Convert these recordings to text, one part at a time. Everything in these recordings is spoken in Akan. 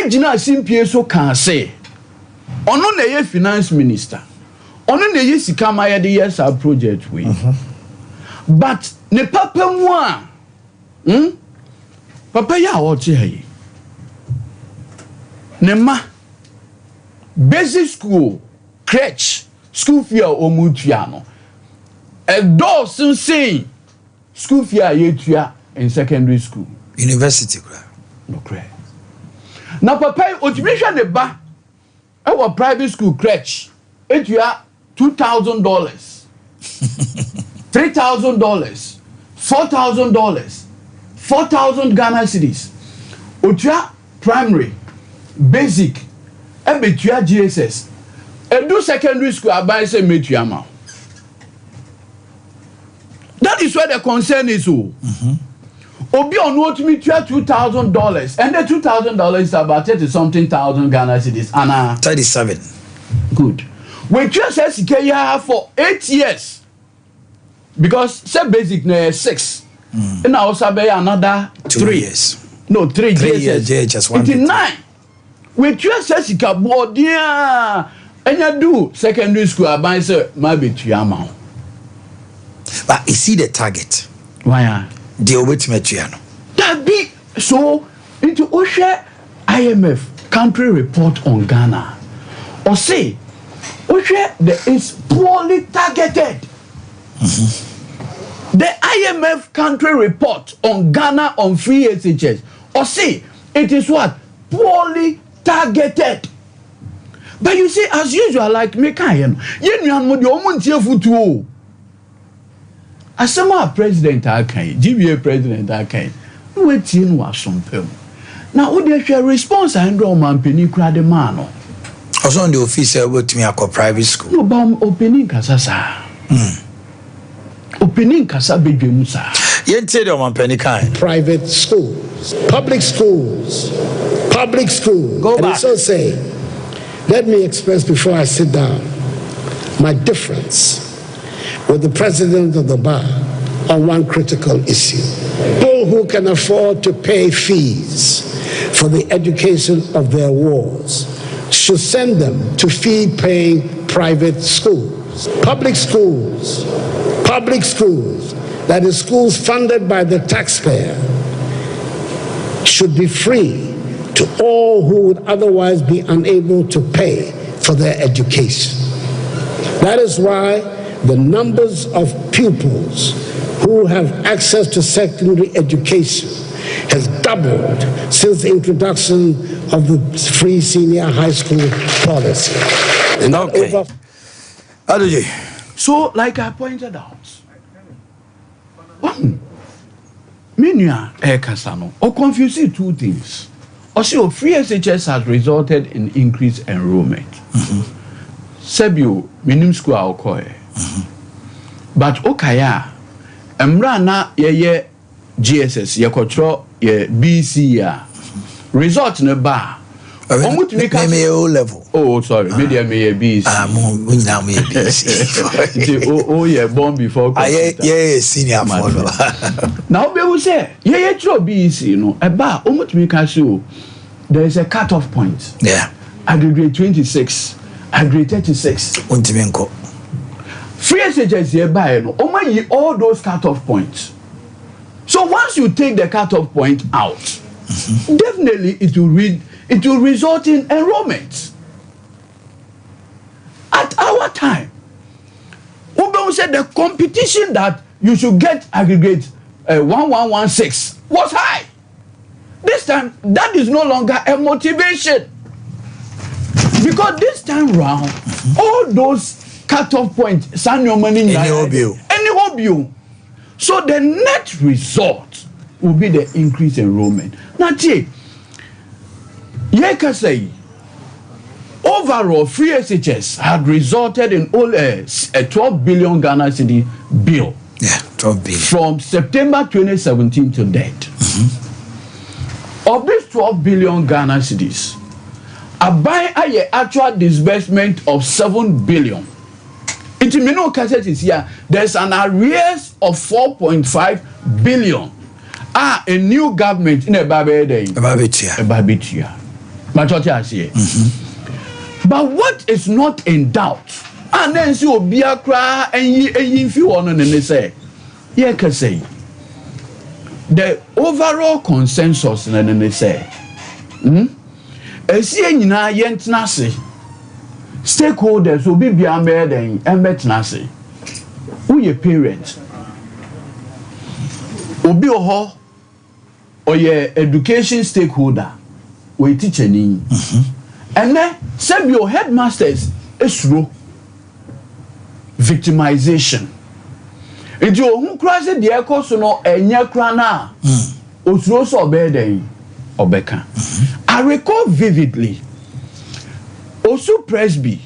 Ejina simpie so can say ono na ye finance minister ono na ye sika ma ye de yes our project we but ne papa mu a papa ya o che yi ne ma basic school crèche school fee o mutua no e do sin school fee a ye tua in secondary school university no crèche na papa otimi hwa ne ba our private school crèche etua $2,000 $3,000 $4,000 4,000 Ghana cedis otua primary basic ebetua GSS edu secondary school abai say metua ma. That is where the concern is. Obi on what me $2,000 and the $2,000 is about 30-something thousand Ghana cedis. Anna 37. Good. We just says for 8 years because say basic na 6 and also be another 3 years. No 3 years. Just 9. We just says board and you do secondary school about say maybe to amount. But you see the target. Why? Deal with Metriano. That be so into Osha IMF country report on Ghana. Or say Osha there is poorly targeted. The IMF country report on Ghana on free SHS. Or say it is what? Poorly targeted. But you see, as usual, like me, as a president, I can GBA president, I can wait in was Sompa. Now, would you share response and draw man penny crowd the man? Also, on the officer with me, I call private school. No, bomb opening Casasa. Opening Casa Bejusa. Yet, say the one penny kind. Private schools, public schools, public school. Go back. And so say, let me express before I sit down my difference with the president of the bar on one critical issue. People who can afford to pay fees for the education of their wards should send them to fee-paying private schools. Public schools, that is schools funded by the taxpayer, should be free to all who would otherwise be unable to pay for their education. That is why the numbers of pupils who have access to secondary education has doubled since the introduction of the free senior high school policy. And okay. So, like I pointed out, Minya Ekasano, or confusing two things. Also, free SHS has resulted in increased enrollment. Sebio, minimum school alcohol. But okaya emrana ye GSS ye control ye BC ya result ne ba me O level. Oh sorry media me BC we now me BC oh yeah born before yeah senior follow now be we say ye tro BC no e ba omutumi ka so there is a cut off point. Yeah, aggregate 26 aggregate 36 untimi nko free SHS here by no all those cut-off points. So once you take the cut-off point out, definitely it will result in enrollment. At our time, Ube said the competition that you should get aggregate 1116 was high. This time, that is no longer a motivation. Because this time round, all those cut-off point, any hobby. So the net result will be the increased enrollment. Now, you can say overall free SHS had resulted in all a 12 billion Ghana cedi bill. Yeah, 12 billion from September 2017 to date. Of this 12 billion Ghana cedis, a actual disbursement of 7 billion. It may no cassette is here. There's an arrears of 4.5 billion. A new government in a Babitia. Majority I see. But what is not in doubt? And then see Obia cry and ye few on and they say, yeah, can say the overall consensus and then they say, see na yent nasi stakeholders will be beyond then and bet nasi. Who your parents? Obi oho or your education stakeholder, we teach any. And then send your headmasters is low. Victimization. If you who cross the echo so no enya krana osuro so obeden obeka. I recall vividly Osu Presby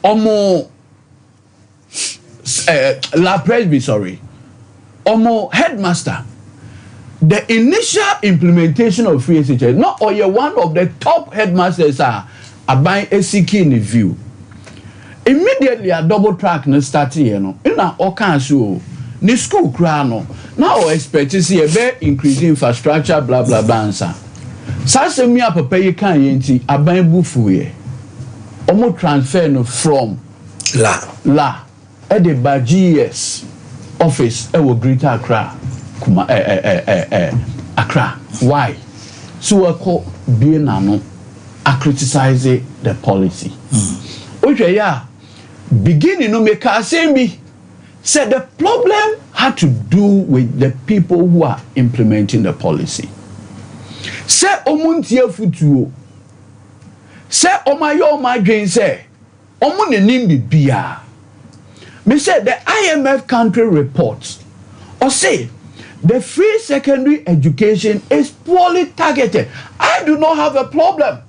omo La Presby sorry omo headmaster the initial implementation of free SHS not or you one of the top headmasters are buying a seeking in view. Immediately a double track no start here no na o kan so ni school kra no now expect to see a very increasing infrastructure blah blah blah ansa sase mi apapa yi kan yenti aban bufu ye omo transfer no from la e de ba GS office e wo Greater Accra kuma Accra why so ko be na no a criticize the policy okay yeah beginning no make assembly said the problem had to do with the people who are implementing the policy. Say omuntie futuo. Say omayo madwen say omune nimbi bia. Me said the IMF country reports or say the free secondary education is poorly targeted. I do not have a problem.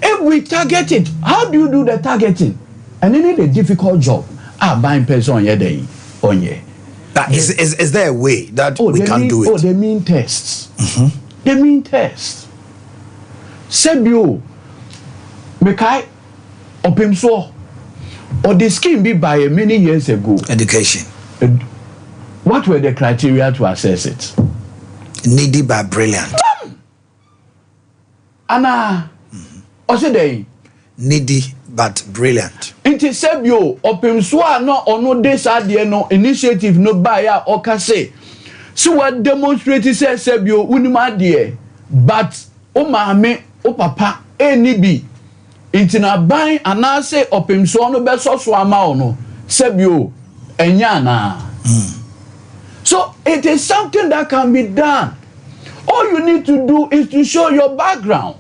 If we target it, how do you do the targeting? And it is a difficult job. Buying person on your day, on ye. Is there a way that we can do it? Oh, they mean tests. They mean tests. Sebio, Mekai, Opimso, or the scheme be by many years ago. Education. What were the criteria to assess it? Needy but brilliant. Anna, also they needy but brilliant. Inti sebio opimso no ono this ade no initiative no buy ya okase. So what demonstrate say sebio unima ade but o maame o papa eni bi inti na ban anase opimso no beso so ama ono sebio enya na. So it is something that can be done. All you need to do is to show your background.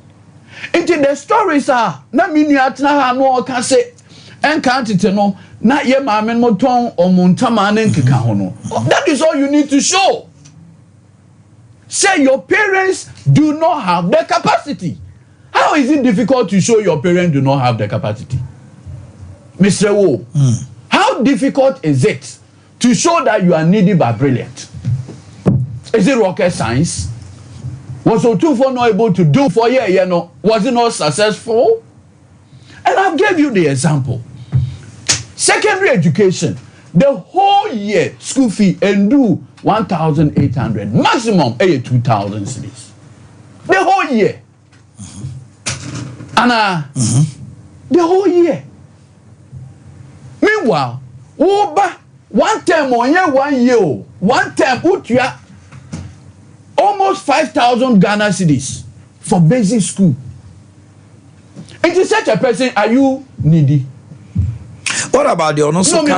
Into the stories are na mini atna ha no ka se enkantete no na ye maame mo ton omuntama na nkeka ho no. That is all you need to show. Say your parents do not have the capacity. How is it difficult to show your parents do not have the capacity? Mr. Wo, how difficult is it to show that you are needy but brilliant? Is it rocket science? Was Otufo not able to do for you know, was it not successful? And I'll give you the example. Secondary education, the whole year school fee and do 1,800, maximum 2,000 cedis. The whole year. And the whole year. Meanwhile, one term on year 1 year, one term utia almost 5,000 Ghana cedis for basic school. It is such a person, are you needy? What about the honor? So many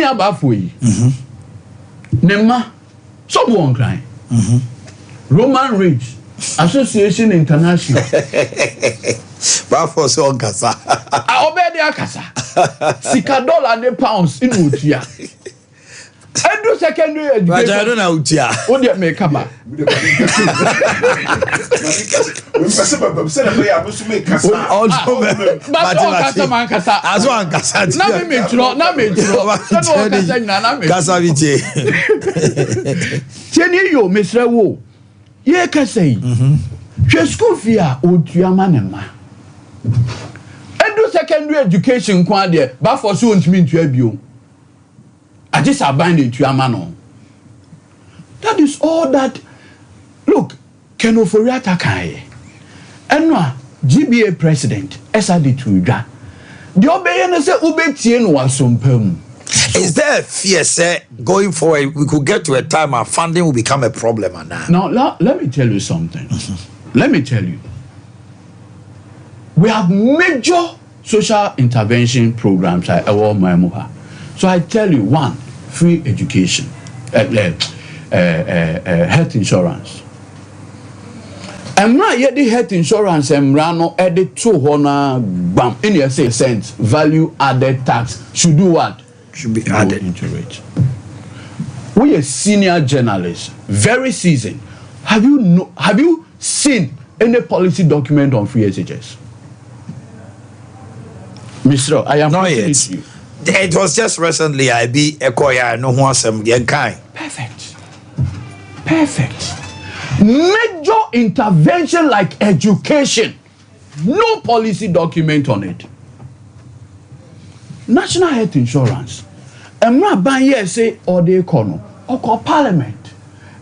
about for you. Nema, someone crying. Roman Ridge Association International. Bafo so kasa. Obedi akasa. Sika dollar and pounds in Utia. Edu secondary education. But I don't know Utia. What do you make up? As one kasa. Na me tro, na me tro. Kasa vite. Tieni yo Mr. Wo. Ye kasa yi. Hwe school fee a otua manema. Edu secondary education kwa de ba for so ntimi ntua bio. I just abandoned to Amano. That is all that. Look, kenofori atakaye enwa GBA president esadi tuda the obeye no say ubetie no wasompam. Is there a fear, say, going forward, we could get to a time our funding will become a problem or not? Now, let me tell you something. Let me tell you. We have major social intervention programs at our Mamuha. So I tell you, one, free education, health insurance. Emra yet the health insurance emrano added to honor bam in your sense value added tax should do what? Should be added into it. We are senior journalists, very seasoned. Have you seen any policy document on free SHS? Mr. I am not yet. It was just recently I be Ekoya no one some kind. Perfect. Major intervention like education. No policy document on it. National health insurance. Emra ban here say Ade Akye Abia parliament.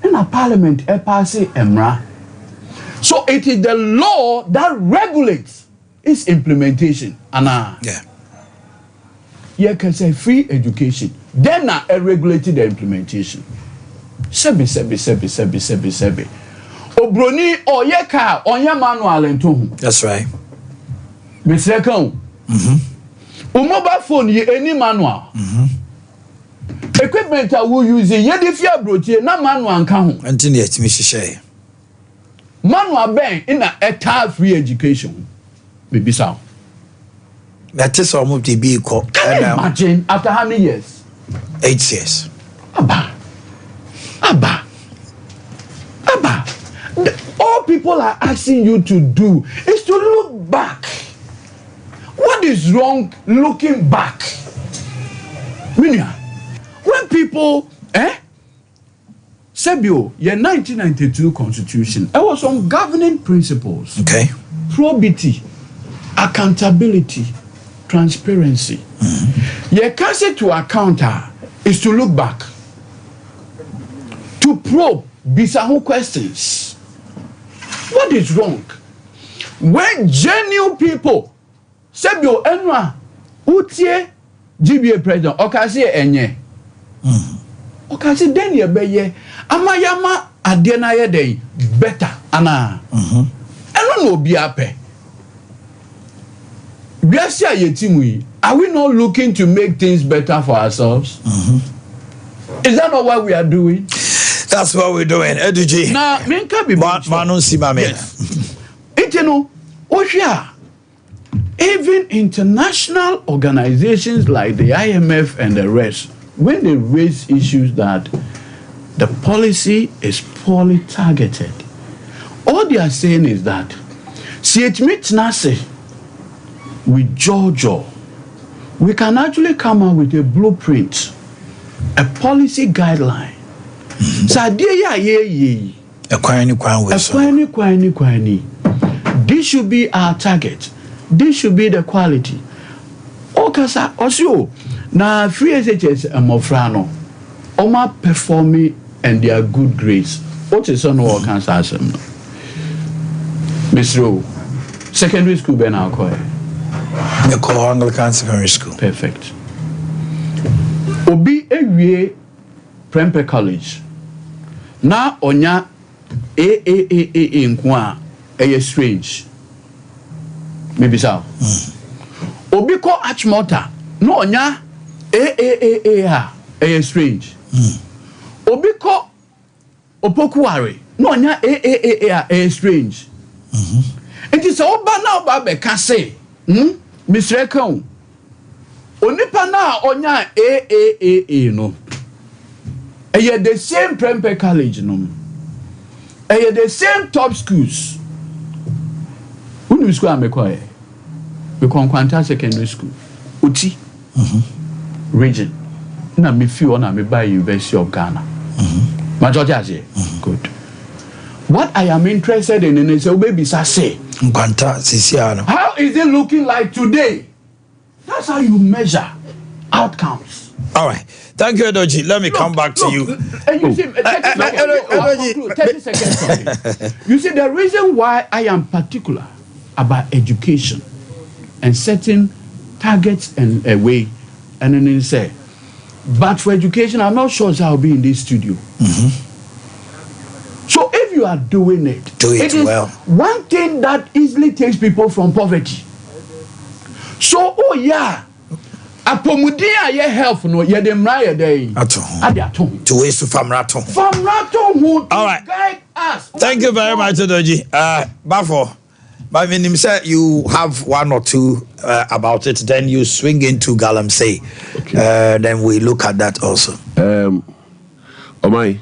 In a parliament pass emra. So it is the law that regulates its implementation. Anna. Yeah. You can say free education. Then I regulated the implementation. Sebi. Obroni oyeka onye manual ento. That's right. Mr. Kan. Mobile phone ye any manual. Equipment I will use ye de fia brotie na manual nka ho. Until yet me share. Manual ben in a free education. Baby sound. That is almost the big call. Can you imagine after how many years? 8 years. Abba. All people are asking you to do is to look back. What is wrong looking back? Minya, when people, Sebio, your 1992 constitution, there was some governing principles. Okay. Probity, accountability, transparency. Your counsel to account is to look back, to probe bizarre questions. What is wrong? When genuine people, Sebio Enwa, Utie, GBA president, Okasi enye. Okasi den ye beye, amayama adena ye dey better ana. Eno no bi ape. Biasia yetimu, are we not looking to make things better for ourselves? Is that not what we are doing? That's what we're doing. Eduji. Now, minka bi Manon Simame. Iteno, Oshia. Even international organizations like the IMF and the rest, when they raise issues that the policy is poorly targeted, all they are saying is that with Georgia, we can actually come out with a blueprint, a policy guideline. This should be our target. This should be the quality. Okasa also na free SHS Mofrano. Oma performing and their good grades. What is on all cancer asem no? Miss Rowe, secondary school ben alcohol. The call Anglican secondary school. Perfect. Obi ewie Parental college. Na onya AAAA nkwa eye strange. Maybe so. Obi ko Achmota. No onya AAAA ha eye strange. Obi ko Opokuware. No onya AAAA ha eye strange. It is oba na oba be ka say, Mr. Ekon. Onipa na onya AAAA no. Eye the same Parental college no. Eye the same top schools. Unu school amekoye. We Kwanta secondary school. Uti. Region. Na me feel na me by University of Ghana. Majority as good. What I am interested in is baby say. Kwanta Sisiano. How is it looking like today? That's how you measure outcomes. All right. Thank you, Edoji. Let me come back to you. And you see, 30 seconds for me. You see, the reason why I am particular about education and setting targets and a way, and then they say, but for education, I'm not sure I'll be in this studio. So if you are doing it, it is well. One thing that easily takes people from poverty. So, oh yeah, apomudia ye health no ye dem ra ye dey. Ade ato. To waste from raton. From raton who guide us. Thank you very much, Edoji. Bafo. But when you say you have one or two about it, then you swing into Galamsey. Okay. Then we look at that also. Omai.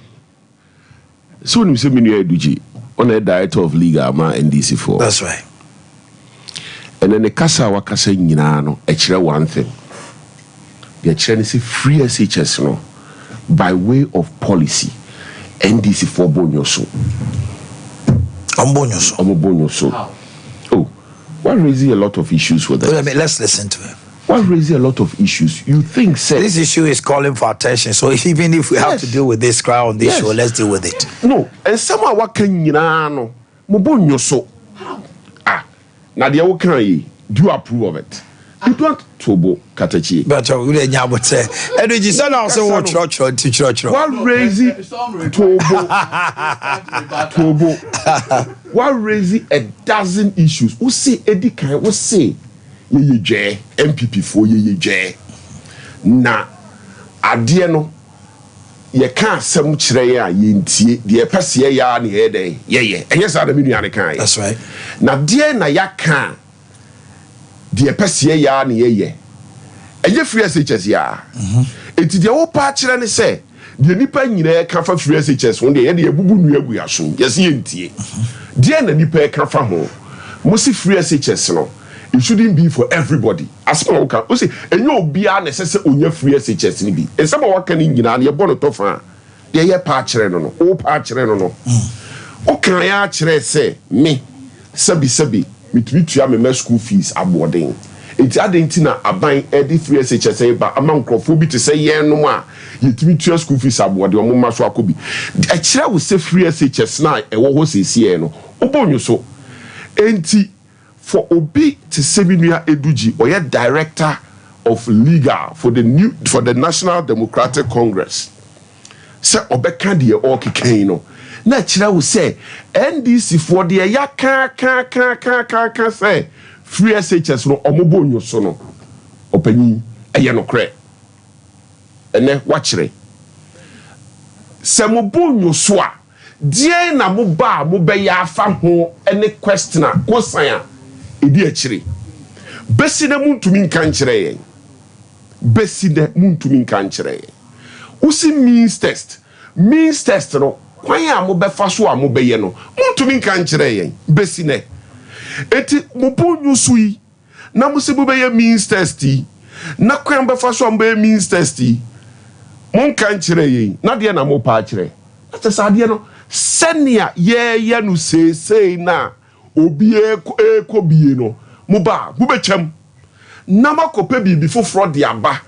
So when you say Minu Edoji, on a director of Liga Ma NDC4. That's right. And then the Kasa Wakasa Yinano, actually one thing. The Chinese free SHS no by way of policy. NDC4 bonyoso. Bonyoso. How? Oh, what raises a lot of issues with that? Let's listen to him. What raises a lot of issues? You think, sir? This issue is calling for attention. So even if we have to deal with this crowd on this show, let's deal with it. No, and somehow what can you know? Mobonyoso. Now the other do you approve of it? You don't Tobo Katachi. But we didn't would say, and we just also want church. What raising Tobo? What raising a dozen issues? Who say Eddie Kai? Who say ye J MPP for ye J? Na Adiano. Ye can't some chrea yintie, the epasia ya ni hede, ye, and yes, I mean, that's right. Now, dear na ya can the epasia ya ni ye, and ye free SHS ya. It is the old patch and say, the nipa in can for free SHS one day, and the bubu we are soon, yes, yintie. Dear na nipa can from home, must free SHS no. It shouldn't be for everybody. As far as you see, and you'll be unnecessary on your free SHS ni bi. And some of what can you know, you're born to find. They are patch no, oh patch no. Okay, I say me, sabi, me to me school fees aboarding. It's adding tina a buying every free SHS, but among crofobia to say, yeah, no more. You to your school fees aboard or mumma so could be. A chair will say free SHS night, and what was it, no? Open you so. Ain't for Obi to Seminia Eduji or your director of Liga for the National Democratic Congress. Say Obekandi or Kikano. Naturally will say NDC for the ya can say free SHS no omobonyo sono openi eyano kre. Ene watchre. Se mobonyo soa die na mo ba mo be ya fa ho ene questioner kosan edi akire besi na muntumi nkan kire yen besi na muntumi nkan kire yen usi means test no kwan ya mo be fa so a mo be ye no muntumi nkan kire yen besi na eti mo bonyu sui na mo se bo be ye means test na kwan be fa so am be means test mo nkan kire yen na de na mo pa kire ate sa de no senia ye no sei na obi eko bie no muba bubechem na makope bibi foforo de aba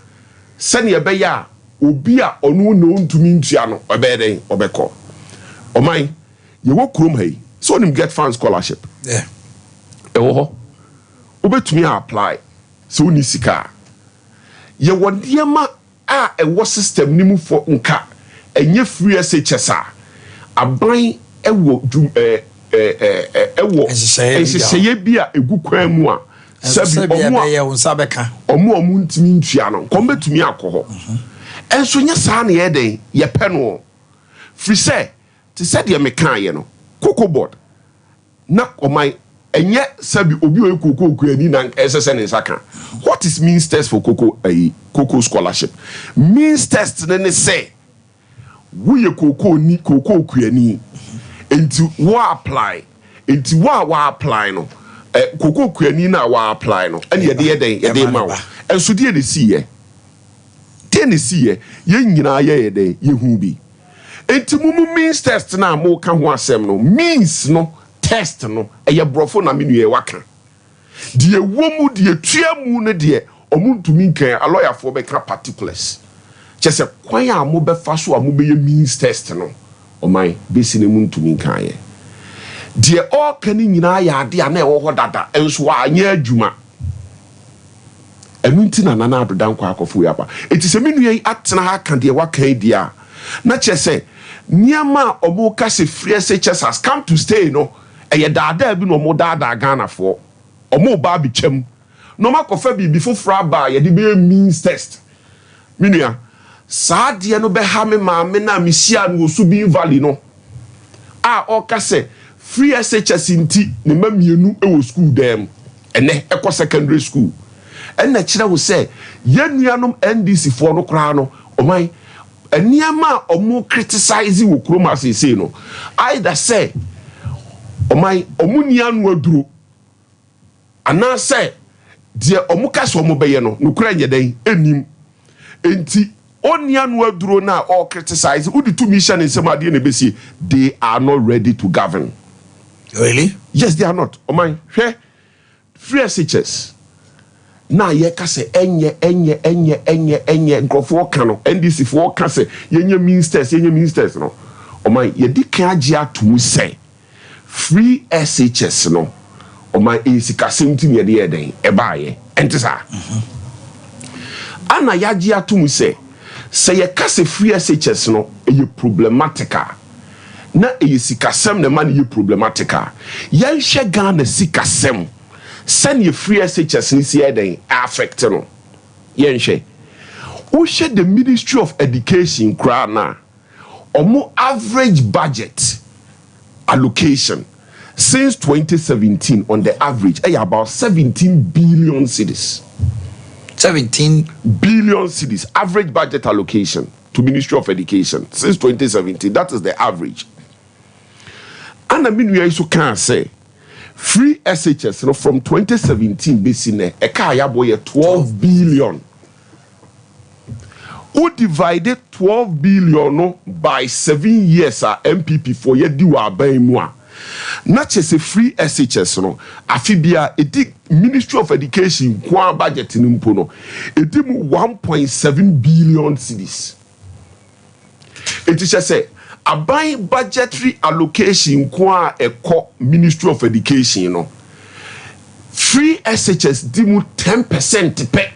senia be ya obi a onu no ntumi ntua no obeden obeko oman ye wo krom hai so nim get fan scholarship ewo ho obetumi apply so ni sika ye wodiema a ewo system ni mu for nka enye free SHS aban ewo ewo enseye bia egu kwan mu a sabi omo ntimi ntua no kom betumi akoho enso nya saa na ye den ye pe no free say to said ye mekan ye no cocoa board na omai enye sabi obi o cocoa kuani na SSN nsaka. What is means test for cocoa scholarship? Means test ne say we ye cocoa ni cocoa kuani into wa apply into wa apply no cocoa kuani na wa apply no and ye dey ma wo enso de ne see ye ye nyina ye dey ye hu bi enti mumu means test na mo ka ho asem no means no test no eye brofo na menu ye waka de womu de tuamu ne de omuntumi kan a lawyer for be ka particulars kyese kwan a mo befa so a mo be means test no oman besi ne muntumi kan ye de all kan nyina ya ade a na e wo ho dada enso anya adwuma enu nti na nana adodan kwa akofo yaba eti se menu yi atena ha kan de wa kan dia na kyese niama omo ka se free SHS has come to stay no eye dada bi no mo dada Ghana for omo ba bi twam no makofa bi before fraba ye de be means test minua saade no be ha me maame na mesia no Osubi Valley no a o ka se free SHS nti ne mamienu e wo school dem ene ekọ secondary school ena kire wo se yenuanom NDC fo no kra no oman eniama omo criticize wo kroma sese no either say oman omunia no aduro ana say de omo ka so omo beye no nokra nyeden enim enti onia no aduro na all criticize who the two mission in semade na besi they are not ready to govern. Really? Yes, they are not. Oman hwe free SHS na ye ka se enye nkrofo ka no NDC fo ka se yenye ministers no oman ye di kan age atum se free SHS no oman esika semti ne de eden e baaye ente sa ana ya age atum se ye ka se free SHS no e problematica na e sikasem ne man ye problematica yan hwe Ghana sikasem send your free SHS ni si eden affect no yen hwe o hwe the Ministry of Education kra na omo average budget allocation since 2017 on the average about 17 billion cedis. 17 billion cedis average budget allocation to Ministry of Education since 2017. That is the average. And I mean we also can say free SHS from 2017 basically a kaya boy 12 billion. Who divided 12 billion by 7 years MPP for ye diwa by moi. Not just a free SHS no afibia it Ministry of Education kwa budget in mpono it 1.7 billion cedis. It is just say a buy budgetary allocation kwa eko Ministry of Education no free SHS dimu 10% pe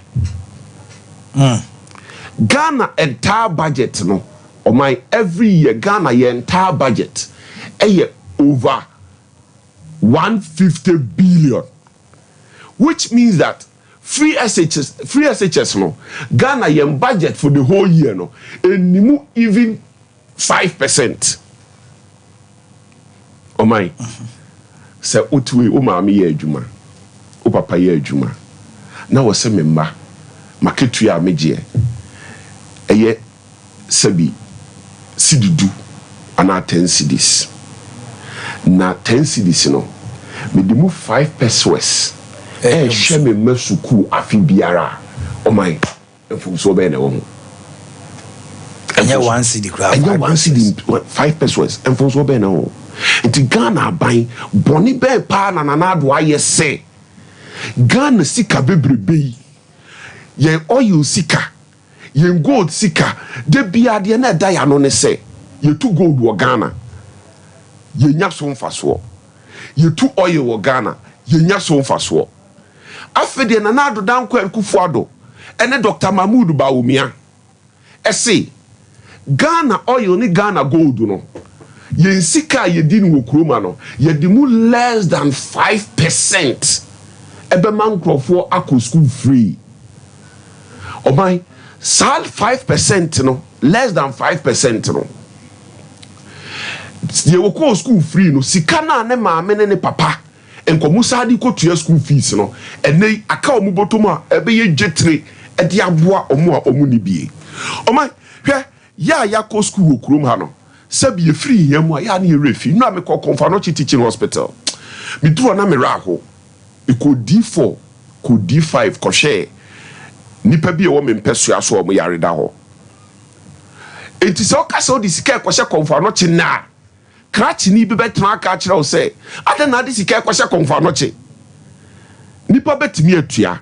Ghana entire budget no or my every year Ghana your entire budget over 150 billion, which means that free SHS no Ghana your budget for the whole year no and even 5%. Oh my, say utwe o maami ye adwuma, o papa ye adwuma. Na wo se memba maketu ya meje. Eye sabi sidudu ana 10 cedis. Na 10 cedis no me di mu 5 pesos. Hwe me masuku afi biara. Oh my, enfum so be na wo. Anya 1 cedi crowd. Anya 1 cedi 5 pesos. Enfum so be na wo. Iti Ghana ban boni be pa na do aye se. Ghana sika bebrebe. Ye oil sika. Ye gold sika. De bia de na da ya no ne se. Ye tu gold wo Ghana. Ye nya so mfaso. Ye tu oil wo Ghana. Ye nya so mfaso. Afede na do dan kwa Kufuado. Ene Dr. Mahmoud Bawumia. Ese Ghana oil ni Ghana gold no. Ye sika ye di no kroma no. Ye di mu less than 5%. Ebe man crofo ako school free. O my sal 5% no, less than 5% no. Ye woko school free no, sika na ne maame ne papa. Enkomu sadi ko tuya school fees no. Ene aka omu botoma ebe ye jetre e di aboa omu a omu ni bie. O my hwe ya ko school okrom ha no. Sabi ye free yam a ya na ye refi. No me ko Konfanochi teaching hospital. Mi duro na me ra ho. E ko D4, ko D5 ko share. Nipa bi e wo mempeso aso o mo yare da ho. Enti se o ka se o di sika ko she Konfanochi na. Krachi ni bi betena aka kire o se. Ade na di sika ko she Konfanochi. Nipa betimi atua.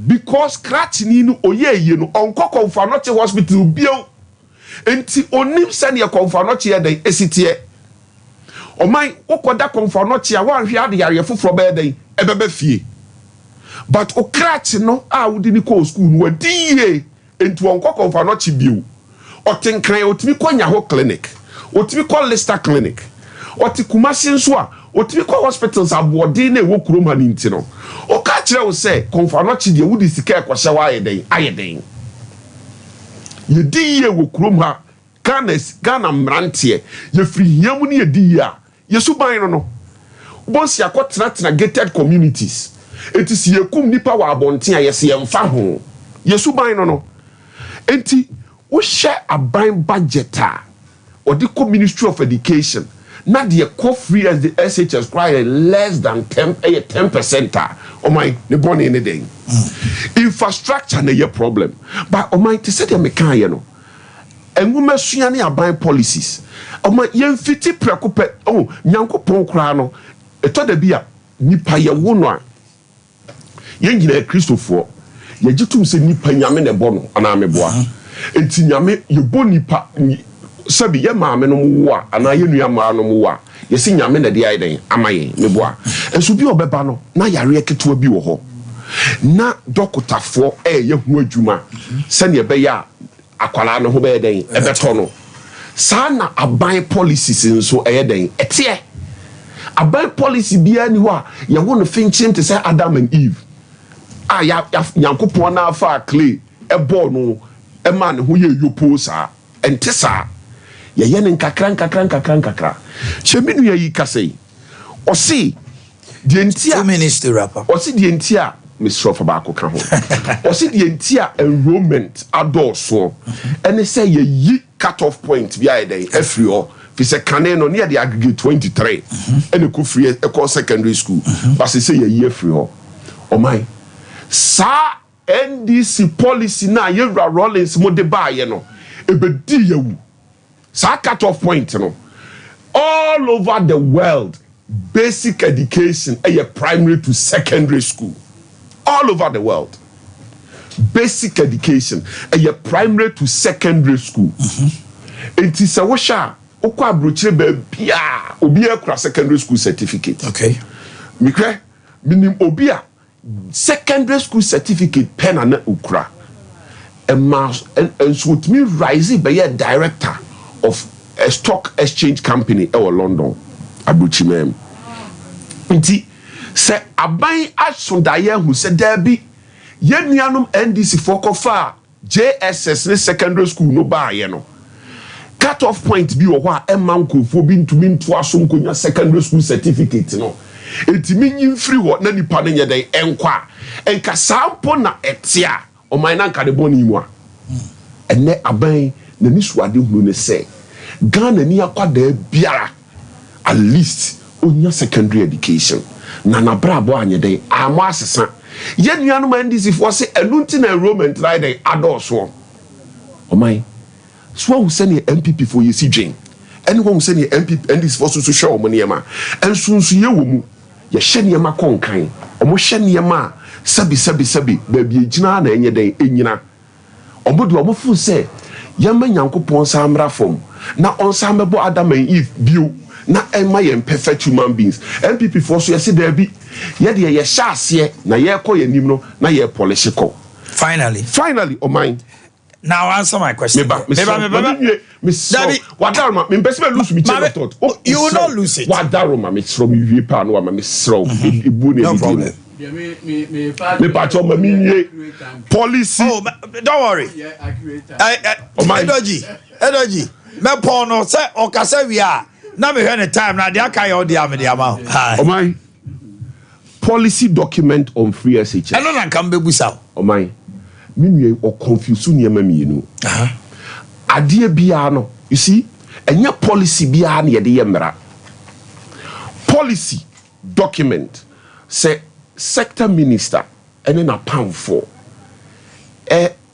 because scratch ni no oye ye no onko Confanoche hospital bio enti onim se ne Confanoche ye den esitie oman okoda Confanoche a wan hwe ade yare foforo be den ebebe fie but o scratch no a wudi ni ko school no wadi ye enti onko Confanoche bio otenkran otimi konya ho clinic otimi call Lister clinic oti Kumasi nso a otimi call hospitals abodi na ewo kuroma ni nti no o ka kire wo se Confanoche de wudi sika ekwohye wa ayeden ye di ye wo kuroma Ghana mrantie ye free hiamu ne ye di ya ye suban no bonsi akotena gated communities enti si ye kum nipa wa abonten a ye se ye mfa ho ye suban no enti wo hye aban budget a odi ko Ministry of Education na de co free as the SHS require less than 10% o my ne bone ne den infrastructure na ye problem but o my to say dem kan ye no enwuma sua ne aban policies o my ye mfiti prekope oh nyankopon kra no eto da bia nipa ye wo no a ye nyina Christopher ye gitum se nipa nyame ne bo no ana meboa enti nyame ye bo nipa sabi ye maame no wo a ana ye nua maa no wo a ye si nyame na de aiden amaye meboa enso bi obeba no na yare eketo bi wo ho na dokotafo ye hu adwuma se ne be ya akwala no ho be den ebeto no sa na aban policies nso den etie aban policy bia ni ho a ye wo no finchim te say Adam and Eve ya nyankopon na afa clay ebo no ema ne ho ye yopo sa ente sa ye ne nkakra sheminu ye yi kasei o si de ntia 2 minutes to wrap up o si de ntia Mr. Fabako ka ho o si de ntia enrollment adultso ene say ye yi cut off point bia dey every o fi se kane no near the aggregate 23 ene ko free e ko secondary school but say ye yi every o my sa NDC policy na ye Rollins mo de ba ye no ebedi yewu sa cut off point no all over the world basic education a primary to secondary school all over the world basic education a primary to secondary school enti se wo sha okwa abrochire ba bia obi akura secondary school certificate okay mikre minim obi a secondary school certificate pen and ukra and so to me rise by a director of a stock exchange company in London abuchimem nti se aban asondaye hu se there be yenuanum NDC fokofa JSS ne secondary school no ba ye no cut off point bi wo a emankofo bi ntumi nto aso nkonya secondary school certificate no etimi nyimfiri ho na nipa ne nyeden enkwa enka sampo na etia o man na nka de boni mu a enne aban na ni suade hunu ne se Ghana ni akwada biara at least onya secondary education na brabo anyeden amo asesa ye nuanum NDC for se enunti na enrollment right dey adultso o man so who send the MPP for you see dwen anyone who send the MPP NDC for so show mo niema ensunsu ye wo mu ye hye niema konkan omo hye niema sabi ba bi gina na enye den enyina omo de omo fu se yamba nyankopon samra fom na onsa mebo Adam and Eve bio na ema ye perfect human beings MPP for so ye se there bi ye de ye hya ase na ye kọ ye nim no na ye polish ko finally o mind. Now answer my question. What lose me. You will not lose it. What daroma me from you pa no ma me sro. No problem. Policy. Oh, don't worry. Energy. Me pono say okase we are. Na me hear time na dia kai all dia me dia ma. Oh my. Policy document on free SHS. I don't can be busa. Oh my. Minwe or confuse niema mienu ade bia no you see enya policy bia na ye de yemra policy document say sector minister ene na pamfo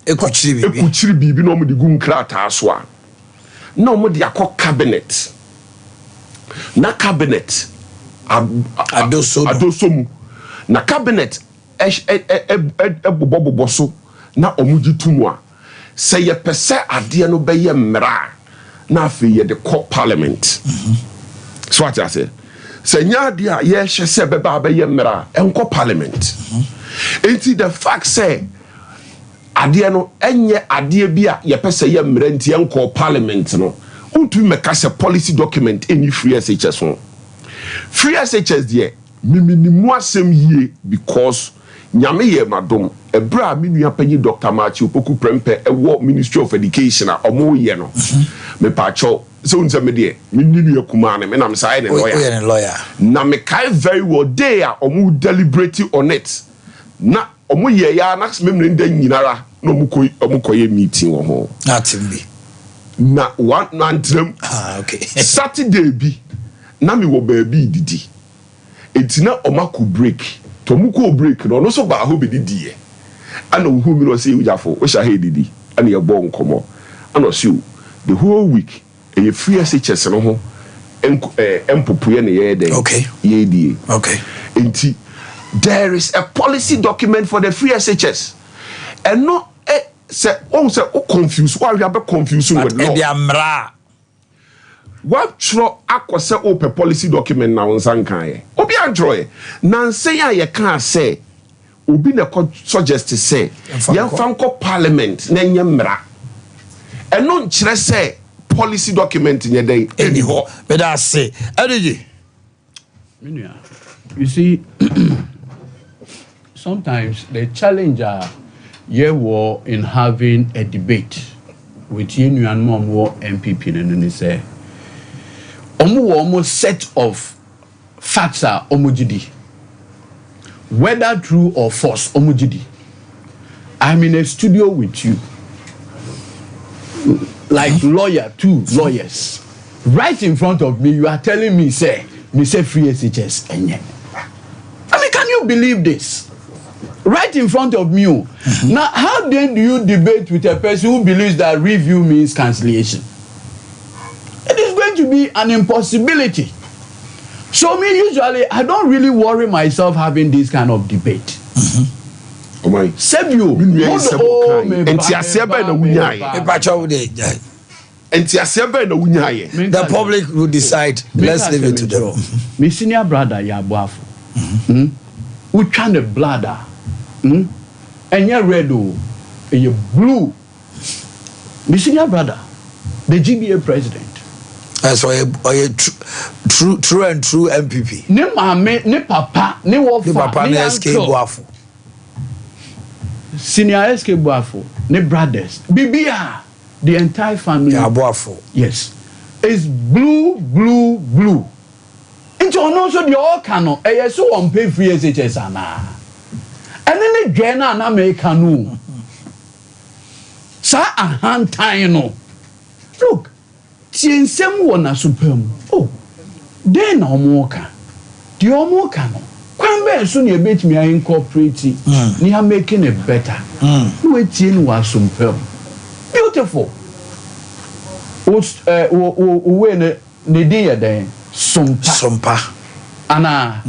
ekuchiri bibi no mo de gu nkrata so a na mo de akọ cabinet na cabinet adosomu na cabinet bobo so na omuji tumwa say ye pese ade no beye mmra na afi ye de parliament so what I say say nya ade a ye hye se beba beye mmra enko parliament enti the fact say ade no enye ade bia ye pese ye mmra nti enko parliament no untu meka se policy document any free SHS one free SHS there minimu asem yie because nyame ye madom ebra minua panyi Dr. Machi Opoku Prempe ewo Ministry of Education a omo ye no me pacho so unse me de minua kuma ne me na me say ne lawyer na me kai very well day a omo deliberate on it na omo ye ya na me nda nyinara na omo koye meeting wo ho na timbi na one nantram okay Saturday bi na me wo baabi didi etina omako break tomuko break no so ba ho be didi e ana wo mi no say ujafo o sha he didi ana ye bo nkomo ana so the whole week e free SHS no ho empopoye ne ye dey okay ye die okay enti there is a policy document for the free SHS and no say o confuse why you be confusing with law e dia mra what tro akose open policy document na won kan ye obi androy na nsen ya ye kan say obi na suggest say yan fanko parliament na nyemra eno nkire say policy document nye dey eni ho but I say Ade you see sometimes the challenge war in having a debate with you and mom war MPP and say almost set of facts are omojidi whether true or false omojidi. I'm in a studio with you like two lawyers right in front of me. You are telling me say free SHS enye. I mean, can you believe this? Right in front of me. Now, how then do you debate with a person who believes that review means cancellation? It is going to be an impossibility. So me, usually, I don't really worry myself having this kind of debate. Oh my. Sebio. The public will decide. Let's leave it to them. My senior brother, Yabuafo. We trying the bladder. And you're red, and you're blue. My senior brother, the GBA president. That's why a true MPP. Ne mame, ne papa, ne wofa, ne SK Boafo. Senior SK Boafo, ne brothers. Bibia, the entire family. Boafo. Yes. It's blue. Into also the all cano. So on pay free SHS ana. And then the Gena na make canoe. Sa a hand tie no. Look. Tiensem wona superm. Oh. Den na omoka. Di omoka no. Kwan be so na ebetimi a incorporate. Ni ha making it better. We tien wa superm. Beautiful. We ne dey den. Sompa. Ana.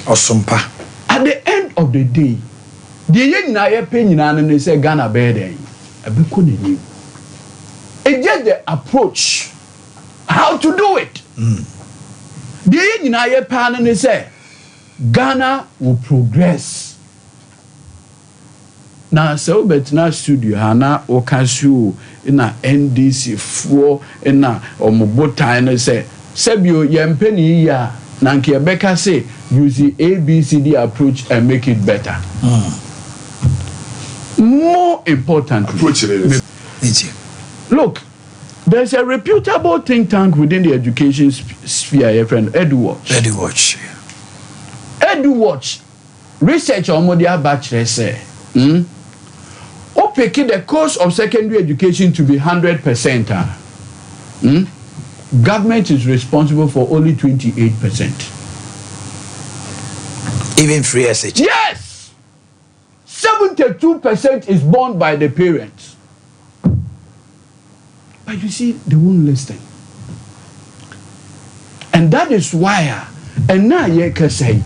Or Sompa. At the end of the day, the yen na ye pay nyina ne say Ghana be den. Abeko ne ni. It's just the approach, how to do it. The yen na ye pay ne say Ghana will progress. Na so betina studio hana o kasu na NDC for na omobotan ne say sebio yempeni ya na nke ebeka say use the ABCD approach and make it better. More importantly, look, there's a reputable think tank within the education sphere, your friend EduWatch. EduWatch research on Modia Bachelor say, picking the cost of secondary education to be 100%. Government is responsible for only 28%. Even free SHS. Yes! 72% is borne by the parents. But you see, they won't listen. And that is why, and now you can say,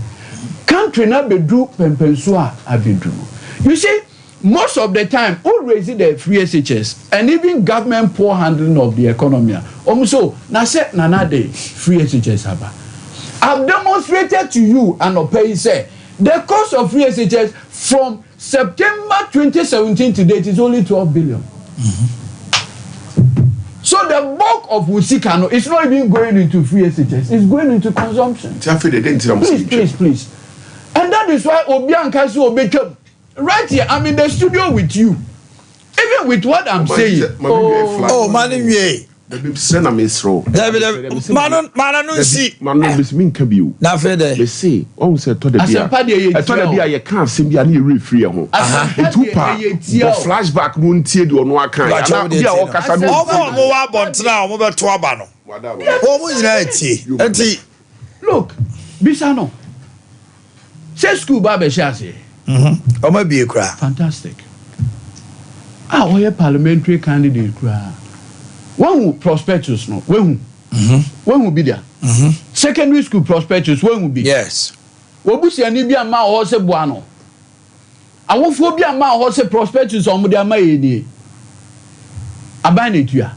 country na bedru pempenso a abedru. You see, most of the time, who raise the free SHS and even government poor handling of the economy. Also, na say nana de free SHS haba. I've demonstrated to you and Opay say the cost of free SHS from September 2017 to date is only 12 billion. So the bulk of Wusikano is not even going into free SHS, it's going into consumption. Please. And that is why Obianka so Obekam. Right here, I'm in the studio with you. Even with what I'm saying. Manimye. Manon see. Manon mean Kabu. Na fede. They say, oh, said to the beer. I told the beer, can't seem to be free. The flashback moon teared on one kind. Look, Bisano. Say school Baba Shasi. Be a cry. Fantastic. We are parliamentary candidate cry. When will prospectus no? When will be there? Secondary school prospectus when will be? Yes. Wobusi ani bi ama ho se boano. Awofo bi ama ho se prospectus omo de ama yeni. Aban etua.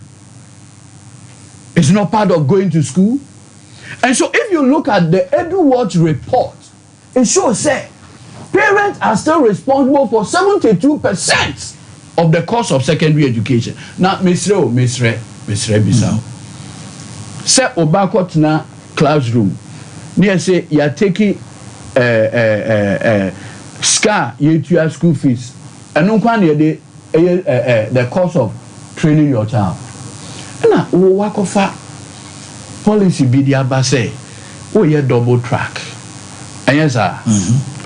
It's not part of going to school. And so if you look at the EduWatch report, it shows say parents are still responsible for 72% of the cost of secondary education. Now, Mr. Bisao. Say Obako tena classroom. Near say you are taking scar your school fees. And no one the cost of training your child. Na wakofa policy be the abase. Oh yeah, double track. And yes, sir.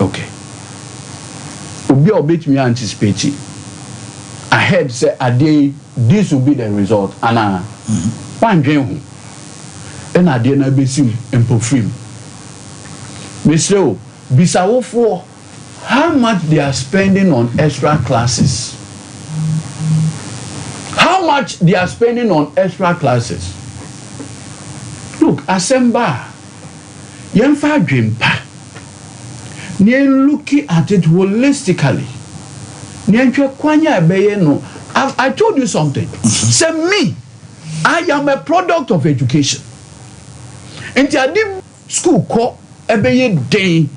Okay. Obi obet me anticipate. Ahead say Ade, this will be the result. And one dream. And Ade na besim empofrim. Mr. Bisawo for how much they are spending on extra classes. How much they are spending on extra classes. Look, Asemba, Yemfa Dreampa. Near looking at it holistically. I told you something. Say me, I am a product of education. And I did school call every day.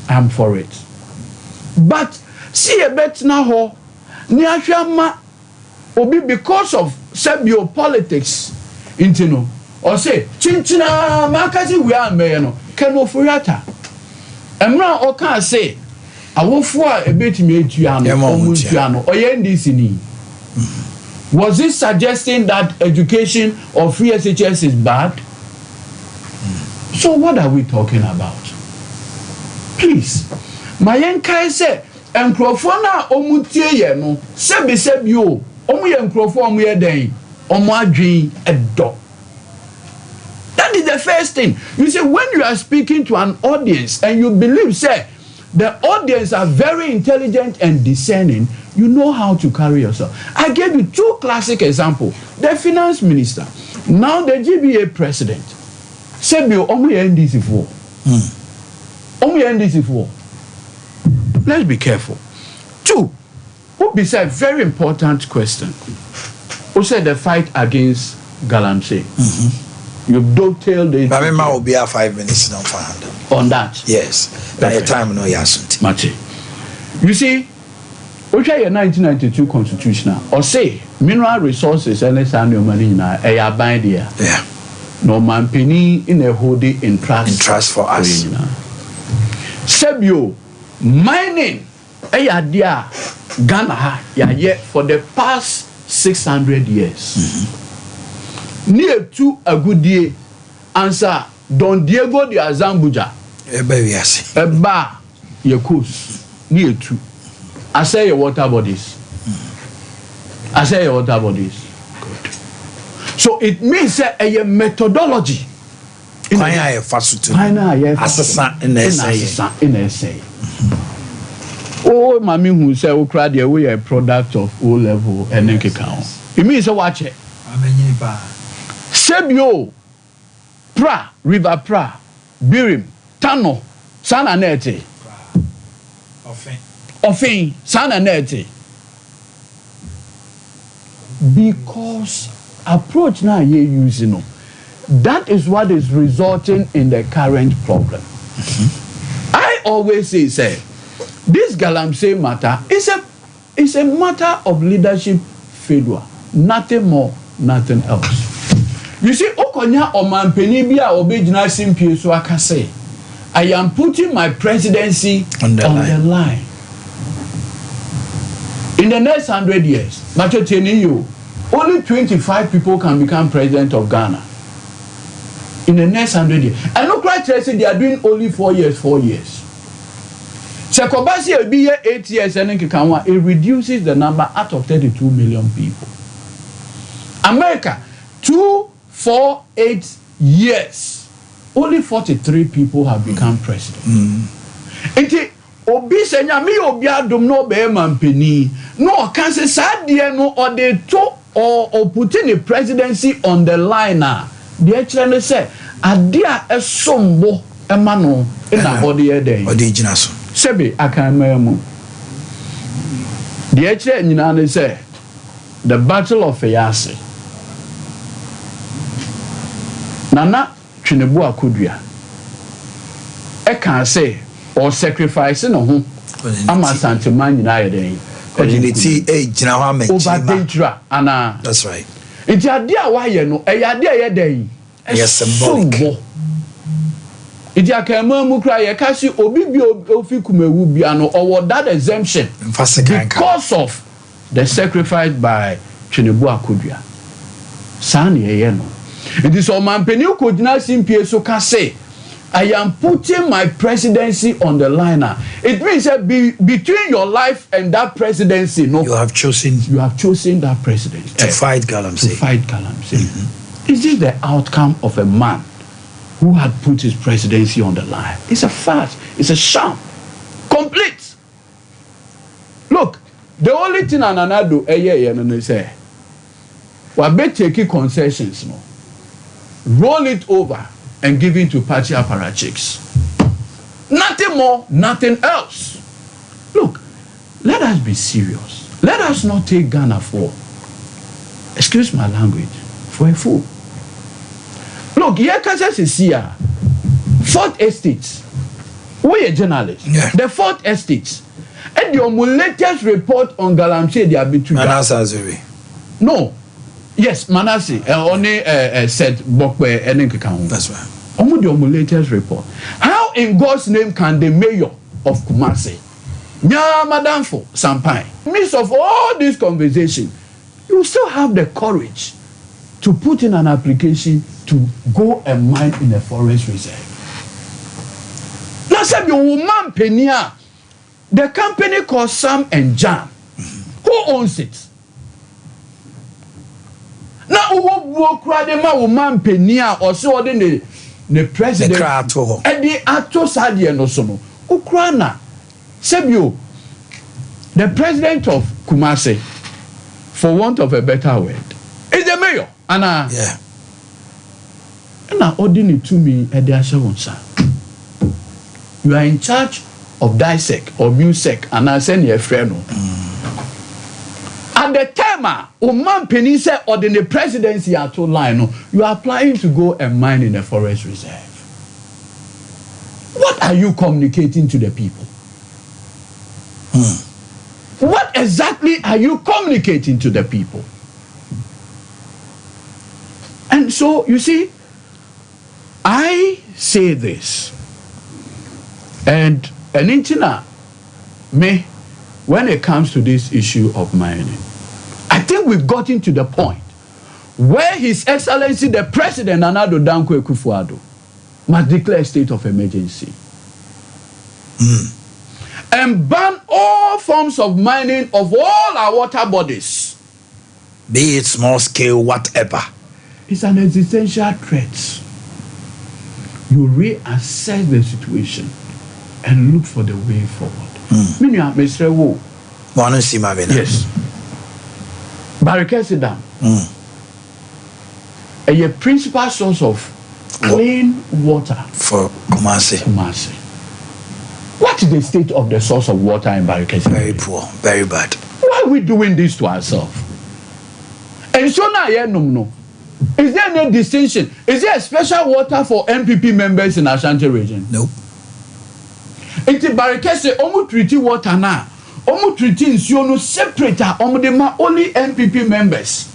I'm for it. But see a bet now, Niashama Obi because of Sebio politics, intino, or say Chinchina Makasi we are mayano, Keno Furiata. Emra Oka say, I will for a bit me Tiano or Yendisini. Was it suggesting that education or free SHS is bad? So what are we talking about? Please, my enkai say, and Crofona Omutie Yeno, Sebio, Omu and Crofon we are day, Omadri a dog. That is the first thing. You see, when you are speaking to an audience and you believe, say, the audience are very intelligent and discerning, you know how to carry yourself. I gave you two classic examples. The finance minister, now the GBA president. Sebio, NDC4. NDC4. Let's be careful. Two, who beside very important question. Who said the fight against Galamsey? You've dovetailed it. I will be 5 minutes now for on that. Yes. By the time no yasut. Machi. You see, which are your 1992 constitutional or say mineral resources and let's say marina a bind here. Yeah. No man penny in a holding in trust for us. Sebio mining a dear Ghana yet for the past 600 years. Near to a good day answer Don Diego de Azambuja. Eba your coast near to. I say your water bodies. I say your water bodies. Good. So it means a methodology. In a essay. Oh, Mammy who say we cried away a product of O level and then count. It means a watch it. Sebio, Pra, River Pra, Birim, Tano, Sananete. Ofin, sana neti. Because approach now you using, that is what is resulting in the current problem. I always say, this Galamsey matter is a matter of leadership failure, nothing more, nothing else. You see, Okonya Omanhene Yaw obejina simpie so aka say, I am putting my presidency on the line. In the next 100 years, only 25 people can become president of Ghana. In the next 100 years. And look right there, they are doing only 4 years. Sekobasi will be here 8 years, and it reduces the number out of 32 million people. America, 2, 4, 8 years, only 43 people have become president. Obi se nyame obi adom no be mampeni no can say sadie no or they to or putting the presidency on the line na the actually say ade a esombo ema no na body e den odi gina so sebe akanmamu the actually nyina ne say the battle of Eyase Nana Twinebu Akudua e can say or sacrifice no ho ama santeman nyina yeden community gina ho amachi ana that's right enti ade a waye no e ade a yeden yes symbolic enti akama mu kra ye ka si obi bi ofi kumewu bia no or that exemption because of the sacrifice by Twinebu Akudua san ye no enti so Omanhene ko gina simpie so ka say I am putting my presidency on the line now. It means that between your life and that presidency, no, you have chosen that presidency to fight Galamsey. Is this the outcome of a man who had put his presidency on the line? It's a farce. It's a sham. Complete. Look, the only thing Ananado say, we better take concessions, no, roll it over and giving to party apparatchiks. Nothing more, nothing else. Look, let us be serious. Let us not take Ghana for, excuse my language, for a fool. Look, here Kansas is here. 4th Estate. We are journalists. Yeah. The 4th Estate. And your latest report on Galamsey, they are between. No. Yes, Manasseh only said Boakye and Nkekahu. That's right. Only the latest report. How in God's name can the mayor of Kumasi, Madam for Sompa, in the midst of all this conversation, you still have the courage to put in an application to go and mine in a forest reserve? Now, said your woman Penia, the company called Sam and Jan, who owns it? Now, who cried the woman Penia or so the president and the actor Sadia no sono. Ukraina, Sebio, the president of Kumasi, for want of a better word, is the mayor. Anna, yeah. And I ordinary to me at the Asha. You are in charge of dissect or music, and I send you a friend. At the time, Omanhene said, or the presidency at all line, you are applying to go and mine in a forest reserve. What are you communicating to the people? What exactly are you communicating to the people? And so, you see, I say this, and an internet, me, when it comes to this issue of mining, I think we've gotten to the point where His Excellency the President Nana-Addo Dankwa Akufo-Addo must declare a state of emergency and ban all forms of mining of all our water bodies, be it small scale, whatever. It's an existential threat. You reassess the situation and look for the way forward. Mr. Wu. Yes. Barricade Dam. A principal source of clean water for Kumasi. What is the state of the source of water in Boakye? Very poor, very bad. Why are we doing this to ourselves? And so now, no. Is there no distinction? Is there a special water for MPP members in Ashanti region? No. Into Boakye say, omu treaty water now. Omu treaty nsuo no separate. Omu de ma only MPP members.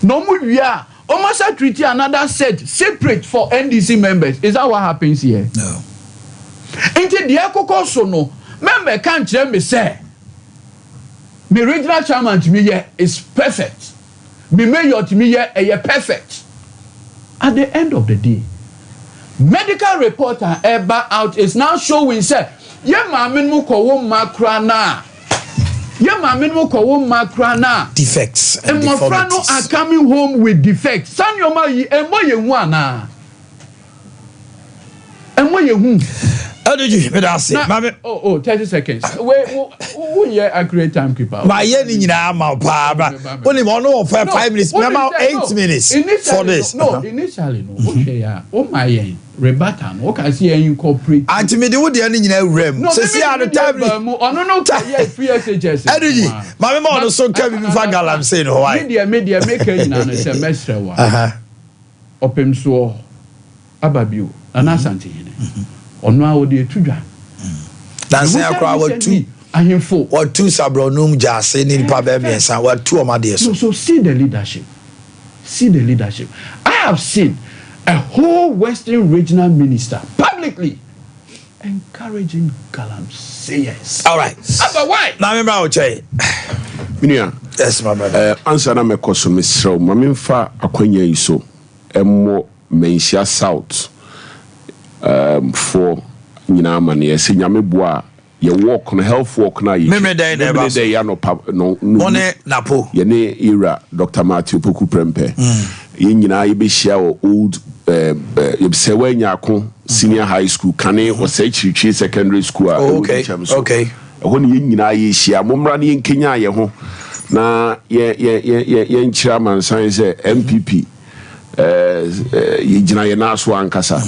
No mu ya. Omu sa treaty another set separate for NDC members. Is that what happens here? No. Into the akoko so no. Member can't tell me say. Me regional chairman to me here is perfect. Me mayor to me here perfect. At the end of the day, medical reporter ever out is now showing say, ye mamin mu kowo makra na. Ye mamin mu kowo makra na. Defects and deformities. Are coming home with defects. San yoma yi embo ye hu ana. Embo ye hu. How did you? 30 seconds. Who here accurate timekeeper? My yen only 5 minutes. 8 minutes for this. No, initially no. Okay, yeah. Oh my yen. Rebata no. Okay, see you incorporate. Anti me the wood yen in rem. No, so see at the time. No. Yeah, free SHS. How did you? My mama also came in for Galamsey no why? Media maker in a semester one. Open so Ababio and Asante. Ono a wodi etudwa danse akra wa two ahemfo or two sabronum jase ni pa be miensa wa two omade so see the leadership I have seen a whole western regional minister publicly encouraging Galamsey. All right, but why na me bra o che minia yes my brother answer na me koso me srew ma me mfa akwanya yi so emmo menhia south for nyina mane se nyame boa ye work no health work na ye me dey never dey ya no money napo ye ne era Dr. Matthew Poku Prempe ye nyina ye be share old ye se wanya ko senior high school kane o se chirichi secondary school okay ho ne ye nyina ye share momra ne nkenya ye ho na ye nchira mansan se MPP ye gyina ye na so ankasa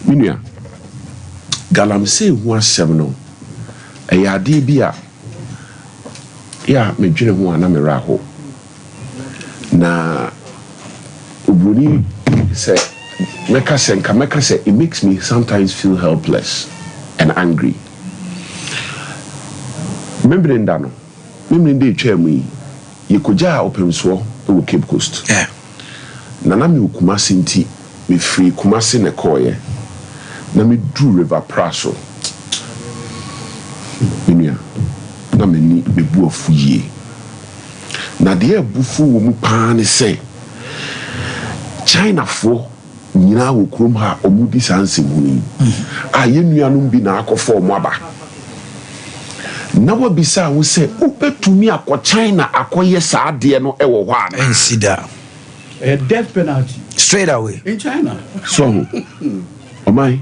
minia Galamsey hu asem no ade bia ya medwene hu ana mera ho na obroni say meka say it makes me sometimes feel helpless and angry. Remember ndano de twam yi yekoja opemso e wo Cape Coast na me Kumasi nti me free Kumasi ne koye na me do river praso minia na me ni me bu afuye na de abufu wo mu pa ne say China fo nyina wo krom ha omudi sanse muni yenuanum bi na akofo mo aba na wo bisa wo say upetumi akọ China akoye sa ade no e wo ho ana ensida a death penalty straight away in China. So Omai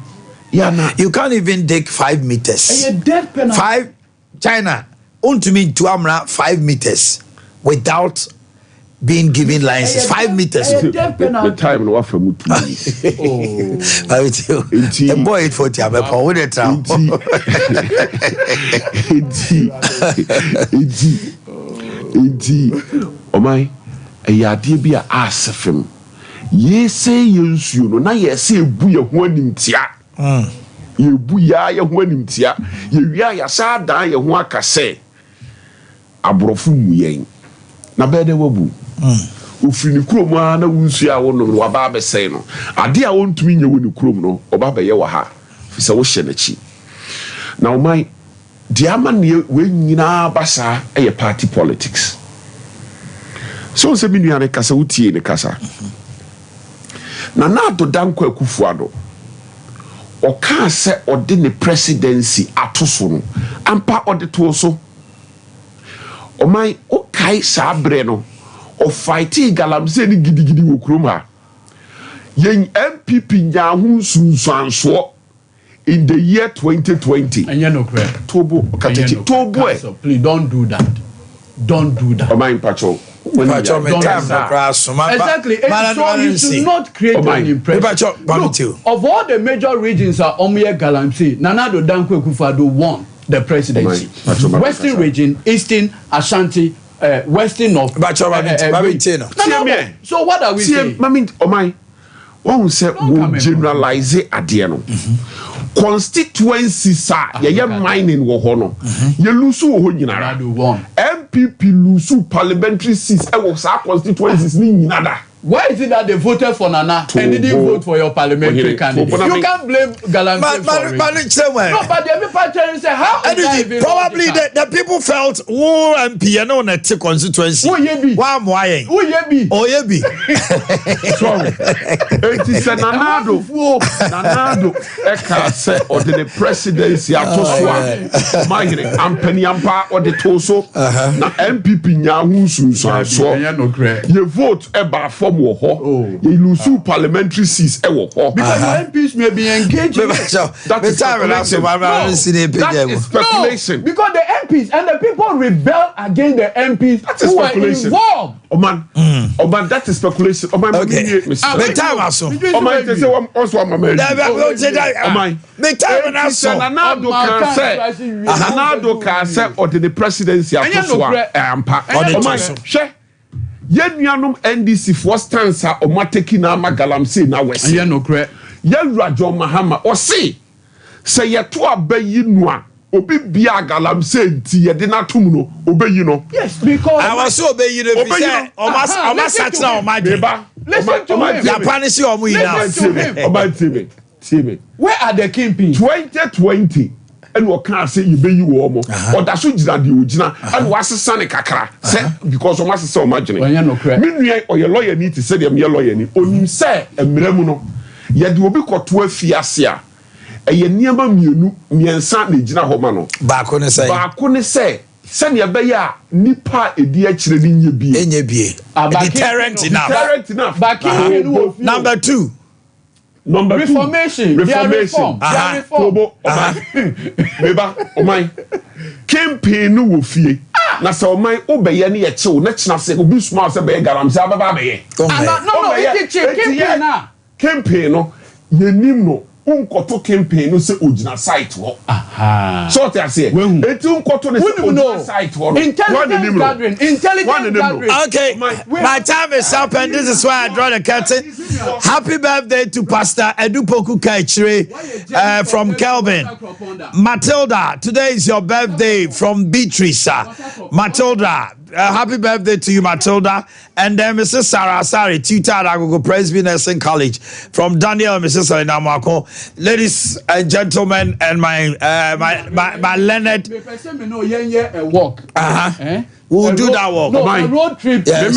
you can't even take 5 meters. A death penalty. 5 China to me to amra 5 meters without being given licenses. 5 meters. The time no offer me 2 minutes. The boy 40 am upon with the town. Omai ade bia asefem ye say yensuo no na ye say ebu ye ho animtia ye bu ya ye ho animtia ye wia ya sa dan ye ho akase abrofu mu yen na bede wabu ofiri ni krom a na wunsu a wo no wa ba be sei no ade a wontumi nya wo ni krom no oba be ye wa ha fi se wo hye na chi na omai diama ne we nyina basa e party politics. So se binu ane kasa utie ne kasa na do danko akufuado o ka se ode ne presidency atoso no ampa ode to so o mai o kai sabre no o fighti Galamsey ni gidigidi wo krom ha yen MPP nya hu sunsanso in the year 2020 and you know correct tobo kateti tobo please don't do that o mai pacho Exactly. And so you should not create an impression. Look, of all the major regions are Omuye Galamsey, Nana Addo Dankwa Akufo-Addo won the presidency. Western region, Eastern, Ashanti, Western North. So what are we saying? One say we generalize adeɛ no constituencies ye mining wo ho no ye lose wo ho nyinara MPP lose parliamentary seats e wo sa constituencies ni nyinada. Why is it that they voted for Nana and didn't vote for your parliamentary candidate? You can't blame Galamsey for it. No, but the people say how probably the people felt who MP and on a constituency. Who ye be? Who ye be? Oh ye be. Sorry. It is a Nanado Eka say or the presidency atoswa. Magre ampeni ampa or the toso na MPP nya hu sunsun so. You vote eba for you lose parliamentary seats because MPs may be engaged in that is speculation. No, because the MPs and the people rebel against the MPs who are involved. Oman, that is speculation. Oman, okay. Nanado can say or the presidency Yenuanum NDC for stance or mateki na Galamsey na west. Rajon Mahama or say ye to abeyi noa obi bia Galamsey ti ye de na tum no obeyi no. Yes, because I was so obeyi no be say o ma satna o ma de. Listen to him. Japanese o mu ina. Where are the kingpins? 2020 and what can say you be you or that's what you ojina and was son kakra say because o must so imagine me or your lawyer need to say them your lawyer ni onim say emremu no ye de obi koto afiase a eye niam mienu miensa na gina ho ma no ba ko ne say send ye be ya nipa edi a kire ni nye bie deterrent enough number 2 Reformation. Reform. Campaign no wo fie. Na so man obeye na ye chew na china se obi suma se be Galamsey ababa be ye. No, it's campaign na. Campaign no yenim no unkoto campaign no se ojina site wo. So te ase. Eti unkoto ne se ojina site wo. Intelligence gathering. Okay. My time is up and this is why I draw the curtain. Happy birthday to Pastor Edupoku Kaichire from Kelvin. Matilda, today is your birthday from Beatrice. Matilda, happy birthday to you, Matilda. And then Mrs. Sarah Sari, tutor at Agogo Presby Nursing College from Daniel and Mrs. Selena Marco. Ladies and gentlemen, and my Leonard. Walk. We'll do that walk. No, a road trip. Yes.